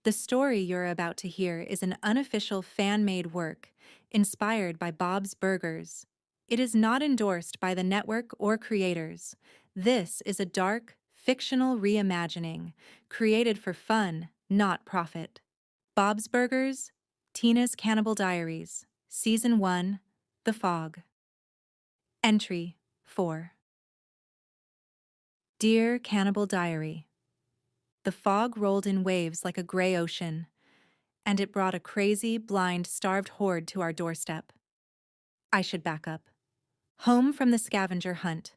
The story you're about to hear is an unofficial fan-made work, inspired by Bob's Burgers. It is not endorsed by the network or creators. This is a dark, fictional reimagining, created for fun, not profit. Bob's Burgers, Tina's Cannibal Diaries, Season 1, The Fog. Entry 4. Dear Cannibal Diary, the fog rolled in waves like a gray ocean, and it brought a crazy, blind, starved horde to our doorstep. I should back up. Home from the scavenger hunt.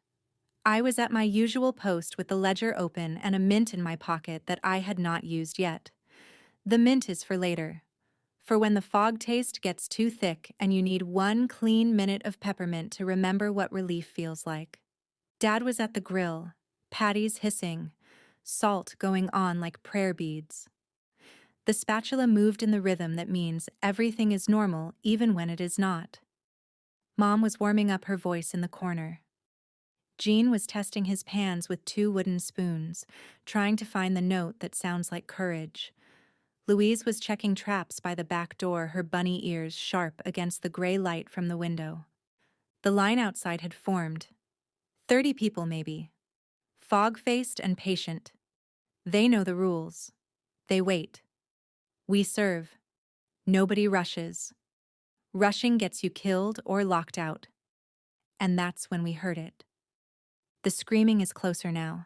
I was at my usual post with the ledger open and a mint in my pocket that I had not used yet. The mint is for later, for when the fog taste gets too thick and you need 1 clean minute of peppermint to remember what relief feels like. Dad was at the grill, patties hissing, salt going on like prayer beads. The spatula moved in the rhythm that means everything is normal even when it is not. Mom was warming up her voice in the corner. Gene was testing his pans with 2 wooden spoons, trying to find the note that sounds like courage. Louise was checking traps by the back door, her bunny ears sharp against the gray light from the window. The line outside had formed. 30 people maybe. Fog-faced and patient. They know the rules. They wait. We serve. Nobody rushes. Rushing gets you killed or locked out. And that's when we heard it. The screaming is closer now.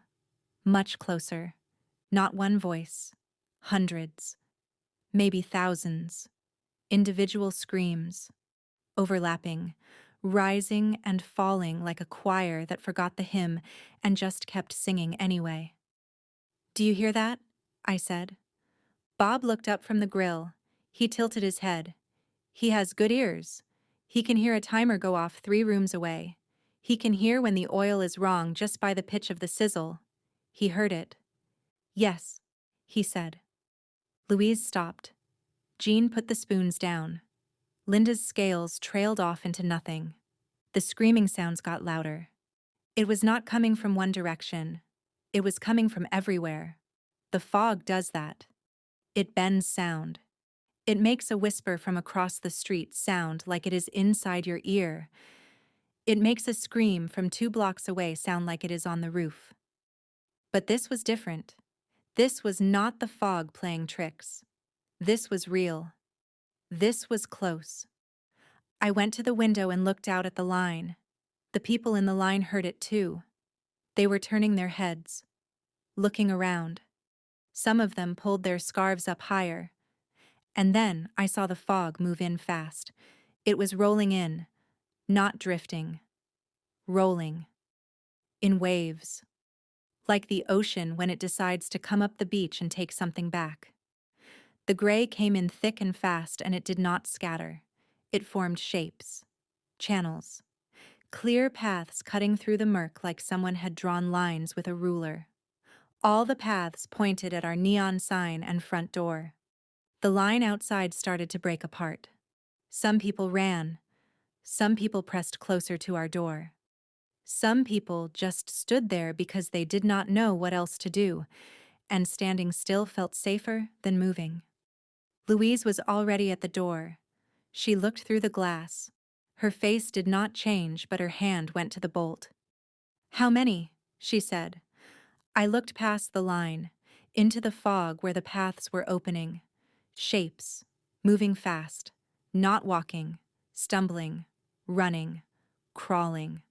Much closer. Not one voice. Hundreds. Maybe thousands. Individual screams. Overlapping. Rising and falling like a choir that forgot the hymn and just kept singing anyway. Do you hear that? I said. Bob looked up from the grill. He tilted his head. He has good ears. He can hear a timer go off 3 rooms away. He can hear when the oil is wrong just by the pitch of the sizzle. He heard it. Yes, he said. Louise stopped. Jean put the spoons down. Linda's scales trailed off into nothing. The screaming sounds got louder. It was not coming from one direction. It was coming from everywhere. The fog does that. It bends sound. It makes a whisper from across the street sound like it is inside your ear. It makes a scream from 2 blocks away sound like it is on the roof. But this was different. This was not the fog playing tricks. This was real. This was close. I went to the window and looked out at the line. The people in the line heard it too. They were turning their heads, looking around. Some of them pulled their scarves up higher. And then I saw the fog move in fast. It was rolling in, not drifting. Rolling. In waves. Like the ocean when it decides to come up the beach and take something back. The gray came in thick and fast, and it did not scatter. It formed shapes. Channels. Clear paths cutting through the murk like someone had drawn lines with a ruler. All the paths pointed at our neon sign and front door. The line outside started to break apart. Some people ran. Some people pressed closer to our door. Some people just stood there because they did not know what else to do, and standing still felt safer than moving. Louise was already at the door. She looked through the glass. Her face did not change, but her hand went to the bolt. "How many?" she said. I looked past the line, into the fog where the paths were opening. Shapes, moving fast, not walking, stumbling, running, crawling,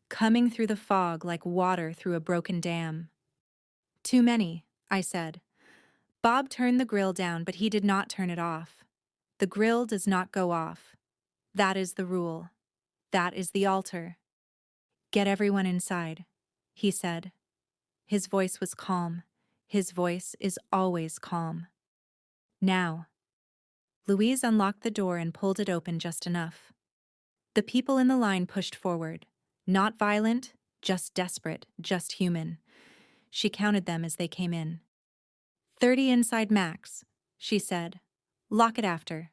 coming through the fog like water through a broken dam. "Too many," I said. Bob turned the grill down, but he did not turn it off. The grill does not go off. That is the rule. That is the altar. "Get everyone inside," he said. His voice was calm. His voice is always calm. Now. Louise unlocked the door and pulled it open just enough. The people in the line pushed forward. Not violent, just desperate, just human. She counted them as they came in. 30 inside max, she said. Lock it after.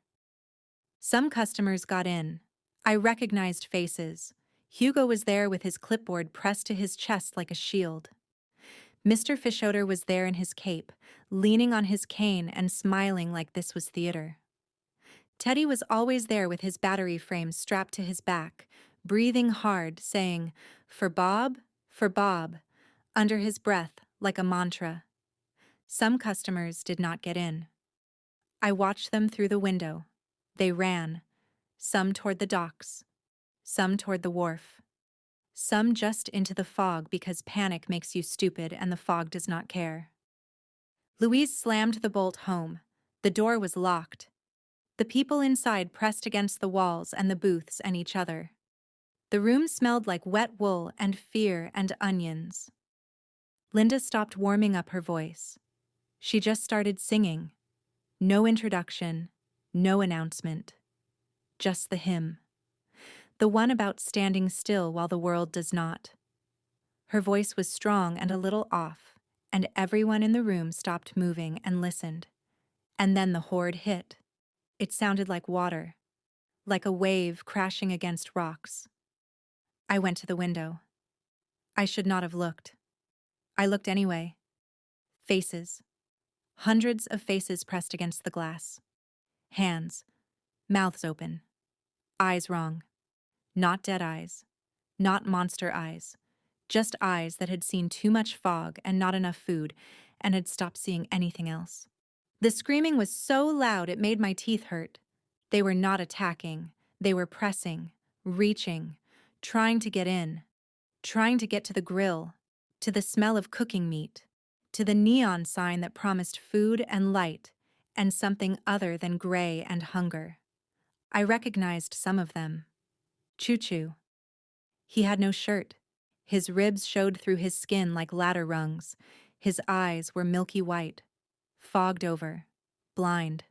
Some customers got in. I recognized faces. Hugo was there with his clipboard pressed to his chest like a shield. Mr. Fishoder was there in his cape, leaning on his cane and smiling like this was theater. Teddy was always there with his battery frame strapped to his back, breathing hard, saying, for Bob, under his breath like a mantra. Some customers did not get in. I watched them through the window. They ran, some toward the docks, some toward the wharf, some just into the fog because panic makes you stupid and the fog does not care. Louise slammed the bolt home. The door was locked. The people inside pressed against the walls and the booths and each other. The room smelled like wet wool and fear and onions. Linda stopped warming up her voice. She just started singing. No introduction, no announcement. Just the hymn. The one about standing still while the world does not. Her voice was strong and a little off, and everyone in the room stopped moving and listened. And then the horde hit. It sounded like water, like a wave crashing against rocks. I went to the window. I should not have looked. I looked anyway. Faces. Hundreds of faces pressed against the glass. Hands. Mouths open. Eyes wrong. Not dead eyes. Not monster eyes. Just eyes that had seen too much fog and not enough food and had stopped seeing anything else. The screaming was so loud it made my teeth hurt. They were not attacking. They were pressing, reaching, trying to get in, trying to get to the grill, to the smell of cooking meat, to the neon sign that promised food and light and something other than gray and hunger. I recognized some of them. Choo-choo. He had no shirt. His ribs showed through his skin like ladder rungs. His eyes were milky white, fogged over, blind.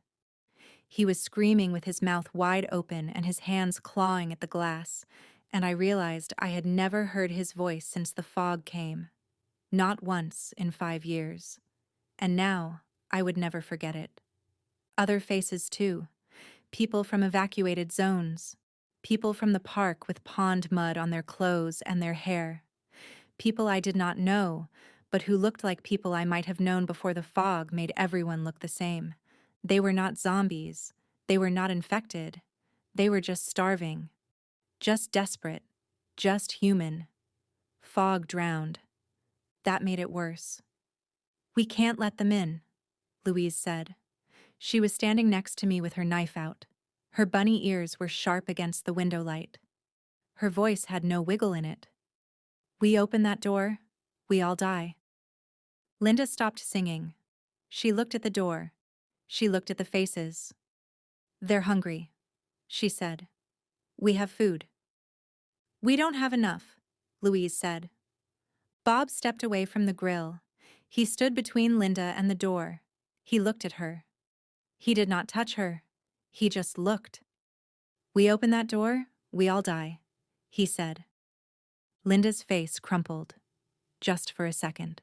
He was screaming with his mouth wide open and his hands clawing at the glass, and I realized I had never heard his voice since the fog came. Not once in 5 years. And now I would never forget it. Other faces too. People from evacuated zones. People from the park with pond mud on their clothes and their hair. People I did not know, but who looked like people I might have known before the fog made everyone look the same. They were not zombies. They were not infected. They were just starving. Just desperate. Just human. Fog drowned. That made it worse. "We can't let them in," Louise said. She was standing next to me with her knife out. Her bunny ears were sharp against the window light. Her voice had no wiggle in it. "We open that door, we all die." Linda stopped singing. She looked at the door. She looked at the faces. "They're hungry," she said. "We have food." "We don't have enough," Louise said. Bob stepped away from the grill. He stood between Linda and the door. He looked at her. He did not touch her. He just looked. "We open that door, we all die," he said. Linda's face crumpled, just for a second.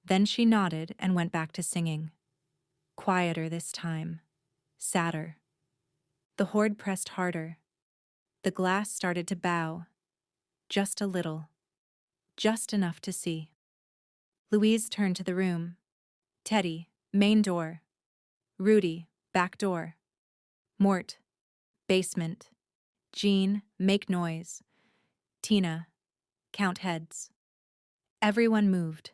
Then she nodded and went back to singing. Quieter this time. Sadder. The horde pressed harder. The glass started to bow. Just a little. Just enough to see. Louise turned to the room. Teddy, main door. Rudy, back door. Mort, basement. Jean, make noise. Tina, count heads. Everyone moved.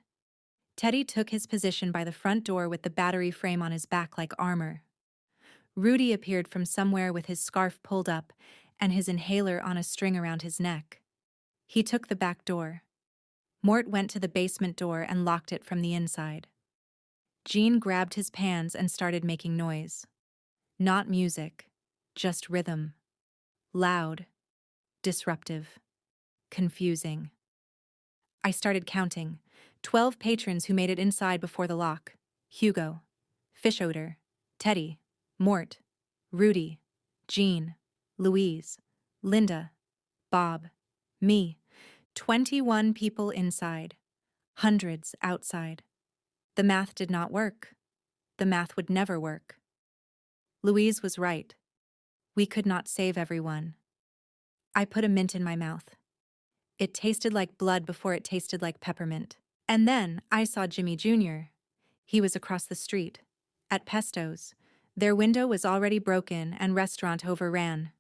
Teddy took his position by the front door with the battery frame on his back like armor. Rudy appeared from somewhere with his scarf pulled up and his inhaler on a string around his neck. He took the back door. Mort went to the basement door and locked it from the inside. Jean grabbed his pans and started making noise. Not music, just rhythm. Loud, disruptive, confusing. I started counting. 12 patrons who made it inside before the lock. Hugo, Fishoder, Teddy, Mort, Rudy, Jean, Louise, Linda, Bob, me. 21 people inside. Hundreds outside. The math did not work. The math would never work. Louise was right. We could not save everyone. I put a mint in my mouth. It tasted like blood before it tasted like peppermint. And then I saw Jimmy Jr. He was across the street. At Pesto's. Their window was already broken and restaurant overran.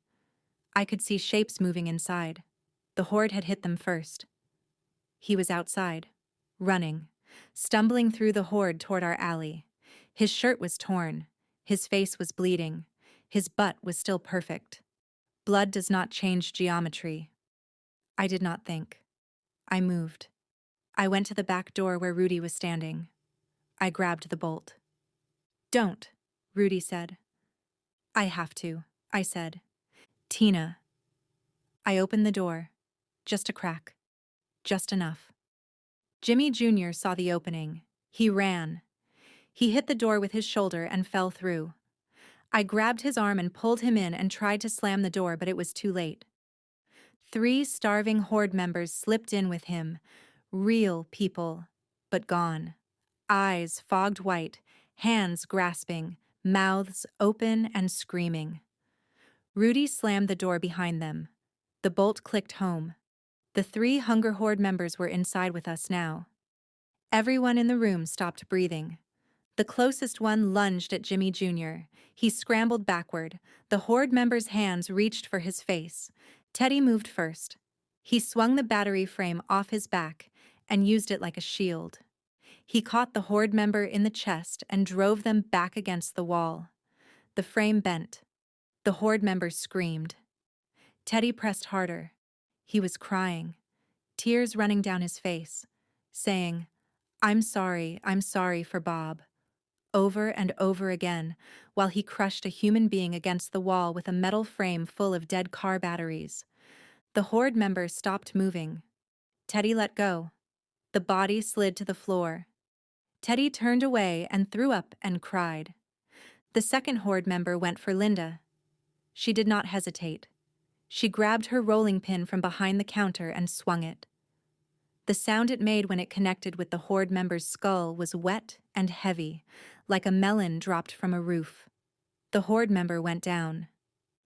I could see shapes moving inside. The horde had hit them first. He was outside, running, stumbling through the horde toward our alley. His shirt was torn. His face was bleeding. His butt was still perfect. Blood does not change geometry. I did not think. I moved. I went to the back door where Rudy was standing. I grabbed the bolt. "Don't," Rudy said. "I have to," I said. "Tina." I opened the door. Just a crack. Just enough. Jimmy Jr. saw the opening. He ran. He hit the door with his shoulder and fell through. I grabbed his arm and pulled him in and tried to slam the door, but it was too late. 3 starving horde members slipped in with him. Real people, but gone. Eyes fogged white, hands grasping, mouths open and screaming. Rudy slammed the door behind them. The bolt clicked home. The 3 Hunger Horde members were inside with us now. Everyone in the room stopped breathing. The closest one lunged at Jimmy Jr. He scrambled backward. The Horde member's hands reached for his face. Teddy moved first. He swung the battery frame off his back and used it like a shield. He caught the Horde member in the chest and drove them back against the wall. The frame bent. The Horde member screamed. Teddy pressed harder. He was crying, tears running down his face, saying, I'm sorry for Bob," over and over again, while he crushed a human being against the wall with a metal frame full of dead car batteries. The Horde member stopped moving. Teddy let go. The body slid to the floor. Teddy turned away and threw up and cried. The second Horde member went for Linda. She did not hesitate. She grabbed her rolling pin from behind the counter and swung it. The sound it made when it connected with the Horde member's skull was wet and heavy, like a melon dropped from a roof. The Horde member went down.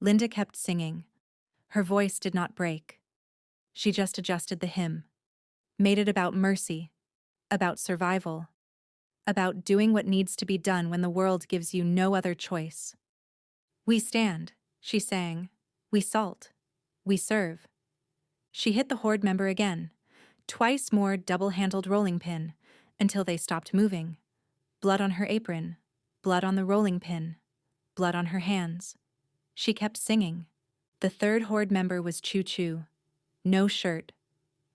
Linda kept singing. Her voice did not break. She just adjusted the hymn, made it about mercy, about survival, about doing what needs to be done when the world gives you no other choice. We stand, she sang. We salt. We serve. She hit the Horde member again. Twice more double-handled rolling pin, until they stopped moving. Blood on her apron, blood on the rolling pin, blood on her hands. She kept singing. The third Horde member was Choo Choo. No shirt,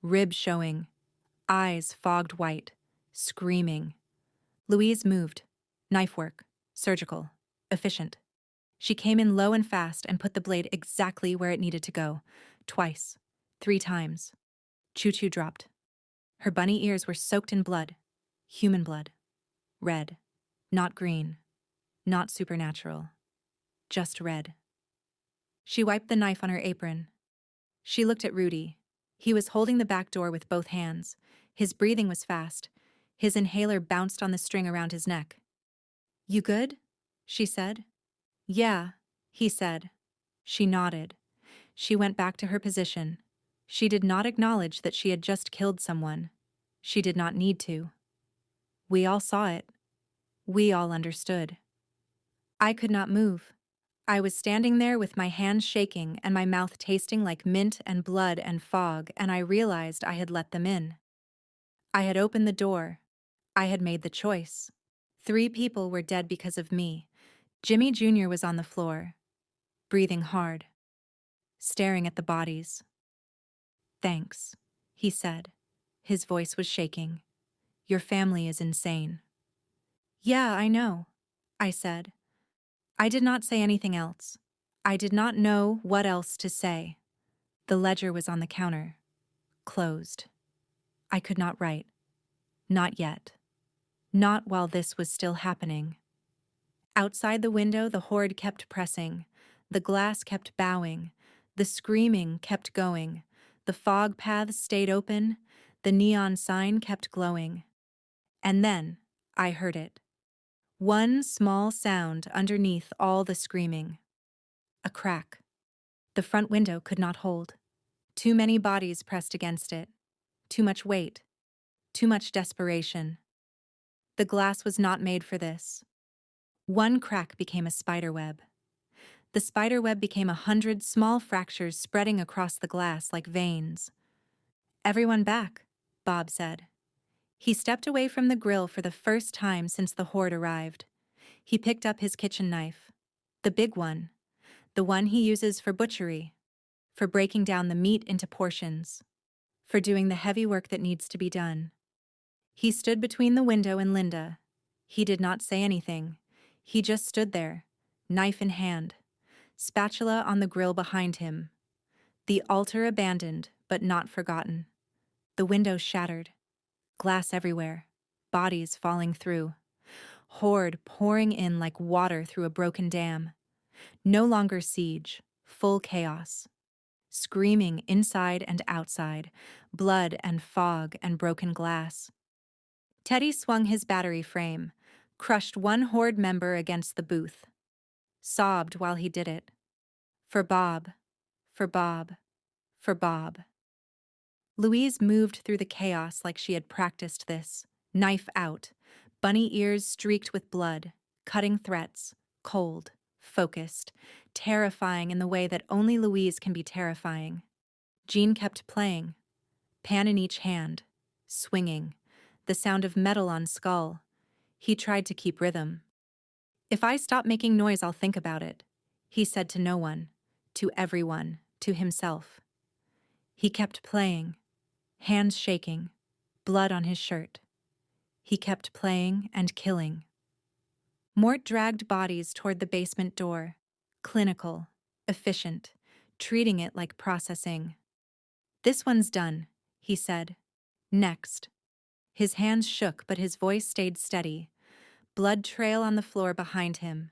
rib showing, eyes fogged white, screaming. Louise moved. Knife work, surgical, efficient. She came in low and fast and put the blade exactly where it needed to go. Twice. 3 times. Choo Choo dropped. Her bunny ears were soaked in blood. Human blood. Red. Not green. Not supernatural. Just red. She wiped the knife on her apron. She looked at Rudy. He was holding the back door with both hands. His breathing was fast. His inhaler bounced on the string around his neck. You good? She said. Yeah, he said. She nodded. She went back to her position. She did not acknowledge that she had just killed someone. She did not need to. We all saw it. We all understood. I could not move. I was standing there with my hands shaking and my mouth tasting like mint and blood and fog, and I realized I had let them in. I had opened the door. I had made the choice. 3 people were dead because of me. Jimmy Jr. was on the floor, breathing hard, staring at the bodies. Thanks, he said. His voice was shaking. Your family is insane. Yeah, I know, I said. I did not say anything else. I did not know what else to say. The ledger was on the counter, closed. I could not write. Not yet. Not while this was still happening. Outside the window, the horde kept pressing. The glass kept bowing. The screaming kept going. The fog paths stayed open. The neon sign kept glowing. And then I heard it. One small sound underneath all the screaming. A crack. The front window could not hold. Too many bodies pressed against it. Too much weight. Too much desperation. The glass was not made for this. One crack became a spiderweb. The spiderweb became 100 small fractures spreading across the glass like veins. "Everyone back," Bob said. He stepped away from the grill for the first time since the horde arrived. He picked up his kitchen knife. The big one. The one he uses for butchery. For breaking down the meat into portions. For doing the heavy work that needs to be done. He stood between the window and Linda. He did not say anything. He just stood there, knife in hand, spatula on the grill behind him. The altar abandoned, but not forgotten. The window shattered. Glass everywhere. Bodies falling through. Horde pouring in like water through a broken dam. No longer siege, full chaos. Screaming inside and outside, blood and fog and broken glass. Teddy swung his battery frame, crushed one horde member against the booth. Sobbed while he did it. For Bob, for Bob, for Bob. Louise moved through the chaos like she had practiced this, knife out, bunny ears streaked with blood, cutting threats, cold, focused, terrifying in the way that only Louise can be terrifying. Jean kept playing, pan in each hand, swinging, the sound of metal on skull. He tried to keep rhythm. "If I stop making noise, I'll think about it," he said to no one, to everyone, to himself. He kept playing, hands shaking, blood on his shirt. He kept playing and killing. Mort dragged bodies toward the basement door, clinical, efficient, treating it like processing. "This one's done," he said. "Next." His hands shook, but his voice stayed steady. Blood trail on the floor behind him.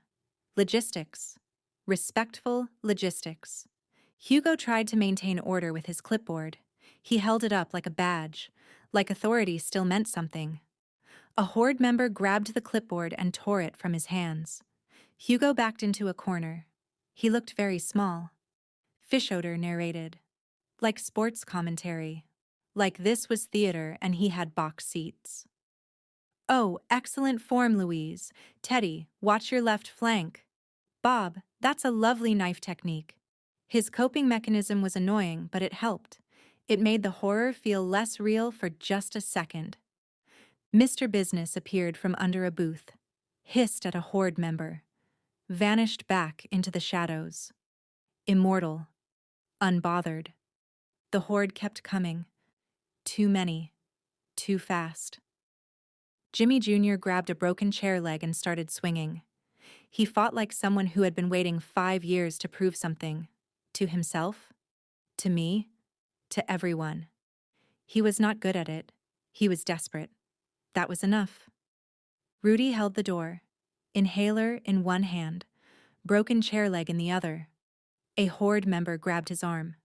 Logistics. Respectful logistics. Hugo tried to maintain order with his clipboard. He held it up like a badge, like authority still meant something. A horde member grabbed the clipboard and tore it from his hands. Hugo backed into a corner. He looked very small. Fischoder narrated. Like sports commentary. Like this was theater and he had box seats. "Oh, excellent form, Louise. Teddy, watch your left flank. Bob, that's a lovely knife technique." His coping mechanism was annoying, but it helped. It made the horror feel less real for just a second. Mr. Business appeared from under a booth, hissed at a horde member, vanished back into the shadows. Immortal, unbothered. The horde kept coming. Too many, too fast. Jimmy Jr. grabbed a broken chair leg and started swinging. He fought like someone who had been waiting 5 years to prove something. To himself, to me, to everyone. He was not good at it. He was desperate. That was enough. Rudy held the door, inhaler in one hand, broken chair leg in the other. A horde member grabbed his arm,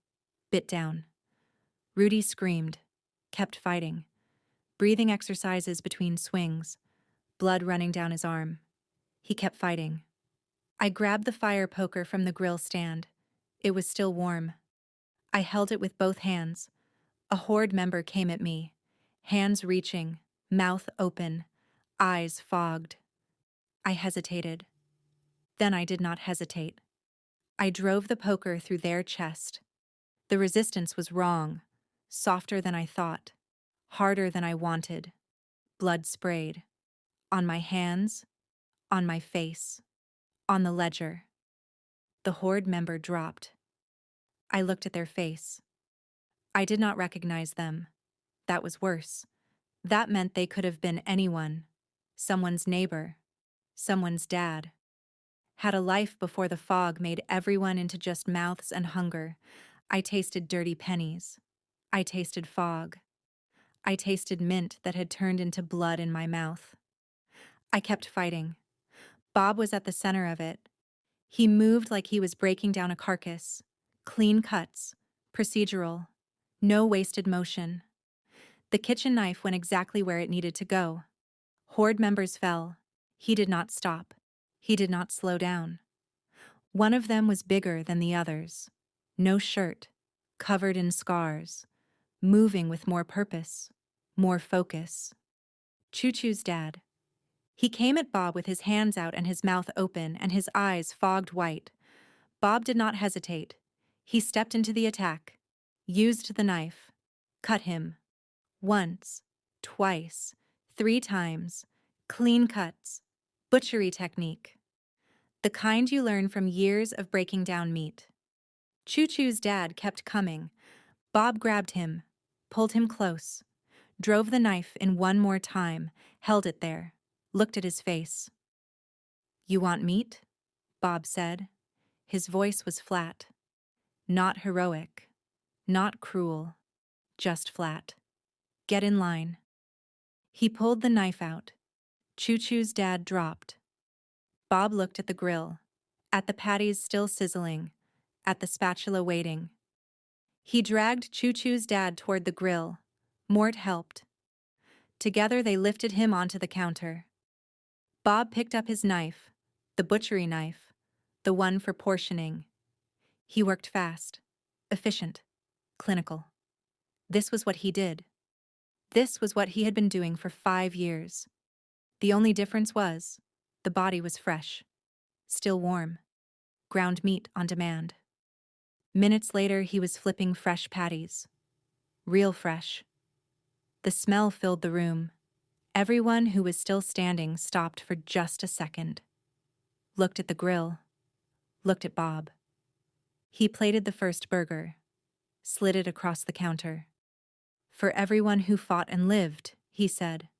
bit down. Rudy screamed, kept fighting. Breathing exercises between swings, blood running down his arm. He kept fighting. I grabbed the fire poker from the grill stand. It was still warm. I held it with both hands. A horde member came at me, hands reaching, mouth open, eyes fogged. I hesitated. Then I did not hesitate. I drove the poker through their chest. The resistance was wrong, softer than I thought, harder than I wanted. Blood sprayed. On my hands, on my face, on the ledger. The horde member dropped. I looked at their face. I did not recognize them. That was worse. That meant they could have been anyone. Someone's neighbor. Someone's dad. Had a life before the fog made everyone into just mouths and hunger. I tasted dirty pennies. I tasted fog. I tasted mint that had turned into blood in my mouth. I kept fighting. Bob was at the center of it. He moved like he was breaking down a carcass. Clean cuts. Procedural. No wasted motion. The kitchen knife went exactly where it needed to go. Horde members fell. He did not stop. He did not slow down. One of them was bigger than the others. No shirt. Covered in scars. Moving with more purpose. more focus. Choo-choo's dad. He came at Bob with his hands out and his mouth open and his eyes fogged white. Bob did not hesitate. He stepped into the attack, used the knife, cut him. Once, twice, 3 times, clean cuts, butchery technique. The kind you learn from years of breaking down meat. Choo-choo's dad kept coming. Bob grabbed him, pulled him close, drove the knife in one more time, held it there, looked at his face. "You want meat?" Bob said. His voice was flat. Not heroic, not cruel, just flat. "Get in line." He pulled the knife out. Choo-choo's dad dropped. Bob looked at the grill, at the patties still sizzling, at the spatula waiting. He dragged Choo-choo's dad toward the grill. Mort helped. Together they lifted him onto the counter. Bob picked up his knife, the butchery knife, the one for portioning. He worked fast, efficient, clinical. This was what he did. This was what he had been doing for 5 years. The only difference was, the body was fresh, still warm, ground meat on demand. Minutes later, he was flipping fresh patties. Real fresh. The smell filled the room. Everyone who was still standing stopped for just a second. Looked at the grill. Looked at Bob. He plated the first burger. Slid it across the counter. "For everyone who fought and lived," he said.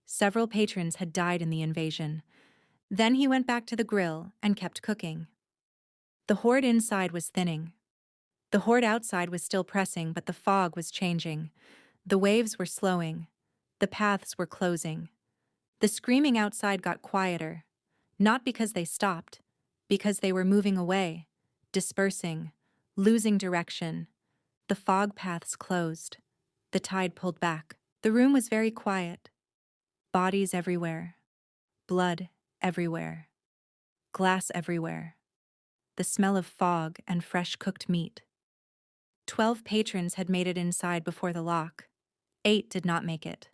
Several patrons had died in the invasion. Then he went back to the grill and kept cooking. The horde inside was thinning. The horde outside was still pressing, but the fog was changing. The waves were slowing. The paths were closing. The screaming outside got quieter, not because they stopped, because they were moving away, dispersing, losing direction. The fog paths closed. The tide pulled back. The room was very quiet. Bodies everywhere. Blood everywhere. Glass everywhere. The smell of fog and fresh cooked meat. 12 patrons had made it inside before the lock. 8 did not make it.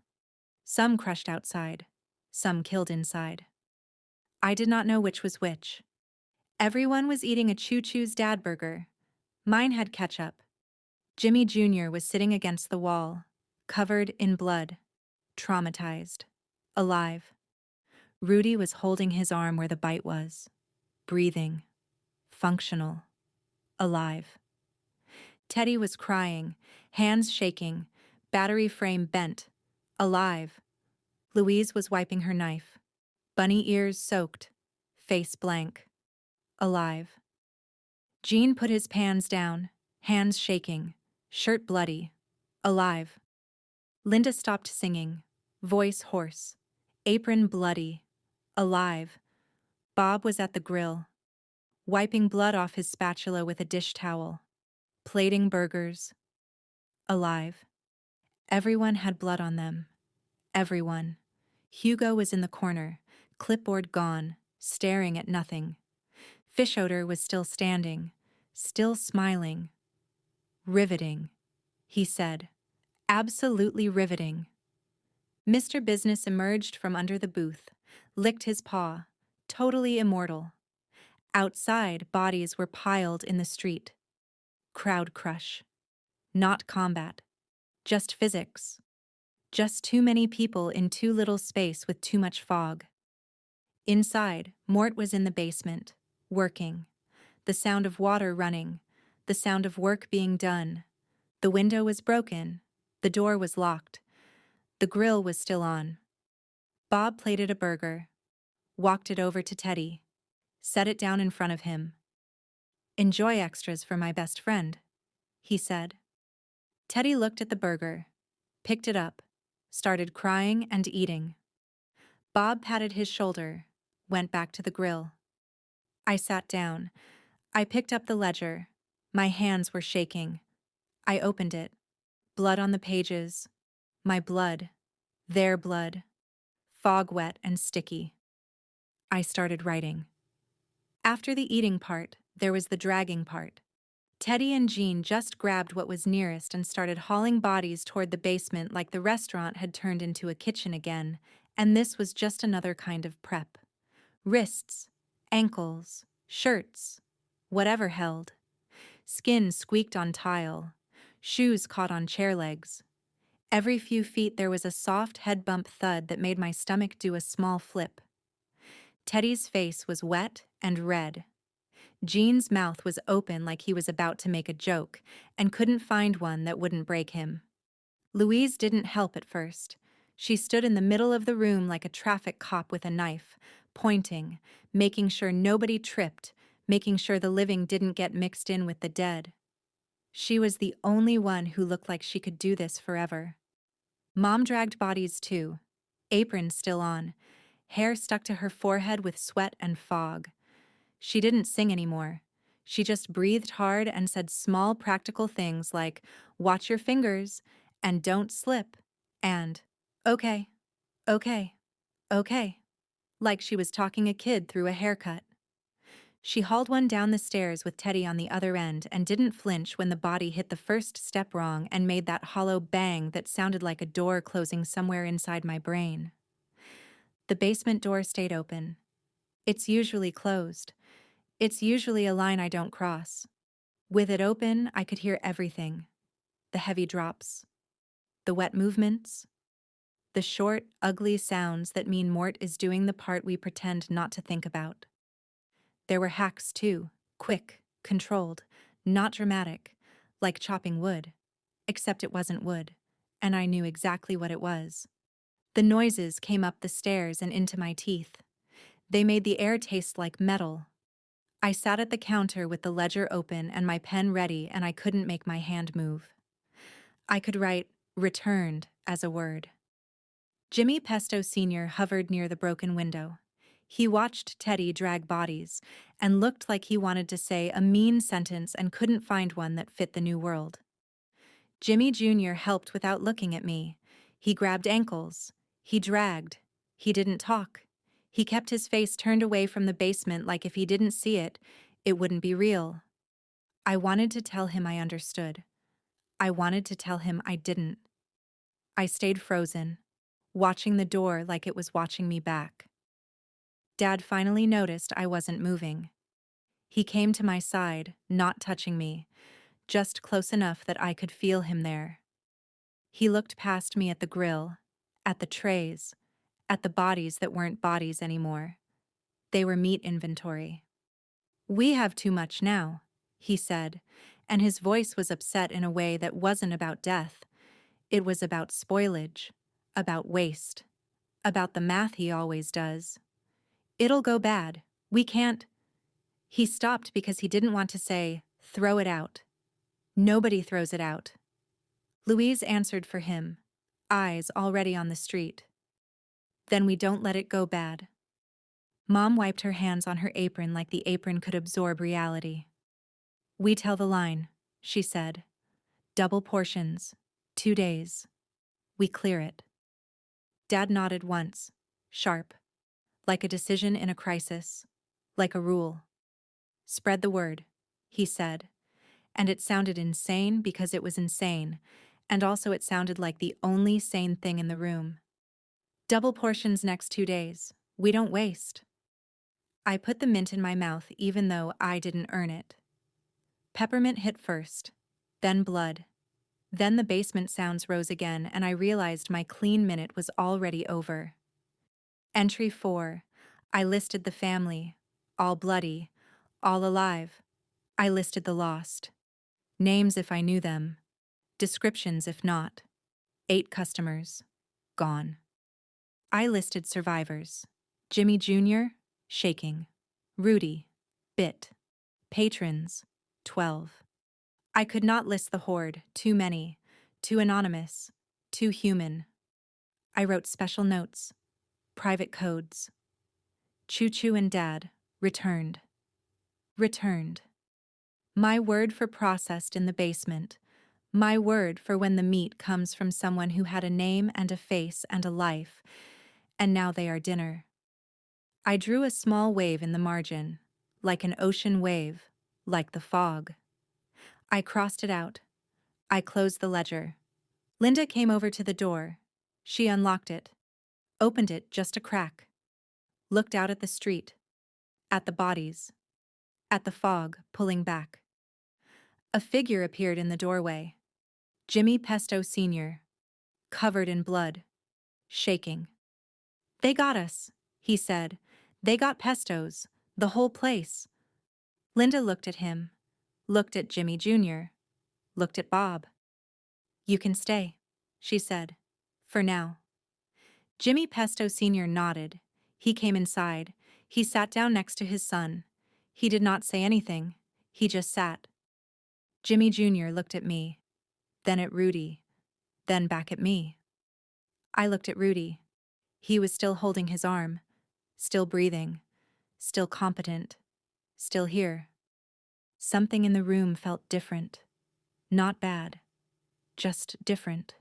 Some crushed outside. Some killed inside. I did not know which was which. Everyone was eating a Choo-choo's dad burger. Mine had ketchup. Jimmy Jr. was sitting against the wall, covered in blood, traumatized, alive. Rudy was holding his arm where the bite was, breathing, functional, alive. Teddy was crying, hands shaking, battery frame bent, alive. Louise was wiping her knife, bunny ears soaked, face blank, alive. Jean put his pans down, hands shaking, shirt bloody, alive. Linda stopped singing, voice hoarse, apron bloody, alive. Bob was at the grill, wiping blood off his spatula with a dish towel, plating burgers, alive. Everyone had blood on them. Everyone. Hugo was in the corner, clipboard gone, staring at nothing. Fish odor was still standing, still smiling. "Riveting," he said. "Absolutely riveting." Mr. Business emerged from under the booth, licked his paw, totally immortal. Outside, bodies were piled in the street. Crowd crush. Not combat. Just physics. Just too many people in too little space with too much fog. Inside, Mort was in the basement, working. The sound of water running, the sound of work being done. The window was broken. The door was locked. The grill was still on. Bob plated a burger, walked it over to Teddy, set it down in front of him. "Enjoy extras for my best friend," he said. Teddy looked at the burger, picked it up, started crying and eating. Bob patted his shoulder, went back to the grill. I sat down. I picked up the ledger. My hands were shaking. I opened it. Blood on the pages. My blood. Their blood. Fog wet and sticky. I started writing. After the eating part, there was the dragging part. Teddy and Jean just grabbed what was nearest and started hauling bodies toward the basement like the restaurant had turned into a kitchen again, and this was just another kind of prep. Wrists, ankles, shirts, whatever held. Skin squeaked on tile. Shoes caught on chair legs. Every few feet there was a soft head bump thud that made my stomach do a small flip. Teddy's face was wet and red. Jean's mouth was open like he was about to make a joke and couldn't find one that wouldn't break him. Louise didn't help at first. She stood in the middle of the room like a traffic cop with a knife, pointing, making sure nobody tripped, making sure the living didn't get mixed in with the dead. She was the only one who looked like she could do this forever. Mom dragged bodies too, apron still on, hair stuck to her forehead with sweat and fog. She didn't sing anymore. She just breathed hard and said small practical things like, "Watch your fingers," and "Don't slip," and "Okay, okay, okay," like she was talking a kid through a haircut. She hauled one down the stairs with Teddy on the other end and didn't flinch when the body hit the first step wrong and made that hollow bang that sounded like a door closing somewhere inside my brain. The basement door stayed open. It's usually closed. It's usually a line I don't cross. With it open, I could hear everything. The heavy drops. The wet movements. The short, ugly sounds that mean Mort is doing the part we pretend not to think about. There were hacks too, quick, controlled, not dramatic, like chopping wood. Except it wasn't wood, and I knew exactly what it was. The noises came up the stairs and into my teeth. They made the air taste like metal. I sat at the counter with the ledger open and my pen ready, and I couldn't make my hand move. I could write "returned" as a word. Jimmy Pesto Sr. hovered near the broken window. He watched Teddy drag bodies and looked like he wanted to say a mean sentence and couldn't find one that fit the new world. Jimmy Jr. helped without looking at me. He grabbed ankles. He dragged. He didn't talk. He kept his face turned away from the basement like if he didn't see it, it wouldn't be real. I wanted to tell him I understood. I wanted to tell him I didn't. I stayed frozen, watching the door like it was watching me back. Dad finally noticed I wasn't moving. He came to my side, not touching me, just close enough that I could feel him there. He looked past me at the grill, at the trays, at the bodies that weren't bodies anymore. They were meat inventory. "We have too much now," he said, and his voice was upset in a way that wasn't about death. It was about spoilage, about waste, about the math he always does. "It'll go bad. We can't—" He stopped because he didn't want to say, "Throw it out." Nobody throws it out. Louise answered for him, eyes already on the street. "Then we don't let it go bad." Mom wiped her hands on her apron like the apron could absorb reality. "We tell the line," she said. "Double portions. 2 days. We clear it." Dad nodded once, sharp, like a decision in a crisis, like a rule. "Spread the word," he said, and it sounded insane because it was insane, and also it sounded like the only sane thing in the room. "Double portions next 2 days. We don't waste." I put the mint in my mouth even though I didn't earn it. Peppermint hit first, then blood. Then the basement sounds rose again and I realized my clean minute was already over. Entry 4. I listed the family. All bloody. All alive. I listed the lost. Names if I knew them. Descriptions if not. 8 customers. Gone. I listed survivors. Jimmy Jr., shaking. Rudy, bit. Patrons, 12. I could not list the horde, too many, too anonymous, too human. I wrote special notes, private codes. Choo-choo and Dad, returned. Returned. My word for processed in the basement. My word for when the meat comes from someone who had a name and a face and a life, and now they are dinner. I drew a small wave in the margin, like an ocean wave, like the fog. I crossed it out. I closed the ledger. Linda came over to the door. She unlocked it, opened it just a crack, looked out at the street, at the bodies, at the fog pulling back. A figure appeared in the doorway. Jimmy Pesto Sr., covered in blood, shaking. "They got us," he said. "They got Pestos, the whole place." Linda looked at him, looked at Jimmy Jr., looked at Bob. "You can stay," she said, "for now." Jimmy Pesto Sr. nodded. He came inside. He sat down next to his son. He did not say anything. He just sat. Jimmy Jr. looked at me, then at Rudy, then back at me. I looked at Rudy. He was still holding his arm, still breathing, still competent, still here. Something in the room felt different. Not bad, just different,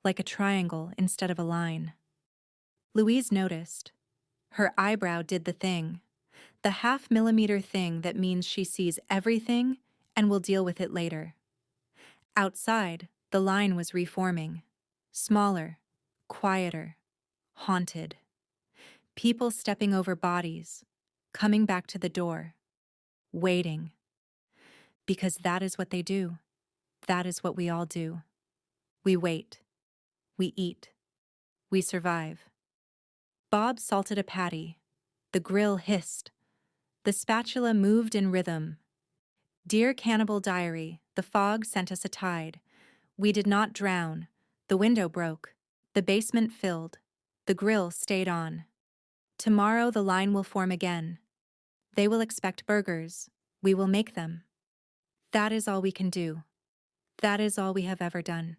like a triangle instead of a line. Louise noticed. Her eyebrow did the thing, the half-millimeter thing that means she sees everything and will deal with it later. Outside, the line was reforming. Smaller, quieter, haunted. People stepping over bodies, coming back to the door, waiting. Because that is what they do. That is what we all do. We wait. We eat. We survive. Bob salted a patty. The grill hissed. The spatula moved in rhythm. Dear Cannibal Diary, the fog sent us a tide. We did not drown. The window broke. The basement filled. The grill stayed on. Tomorrow the line will form again. They will expect burgers. We will make them. That is all we can do. That is all we have ever done.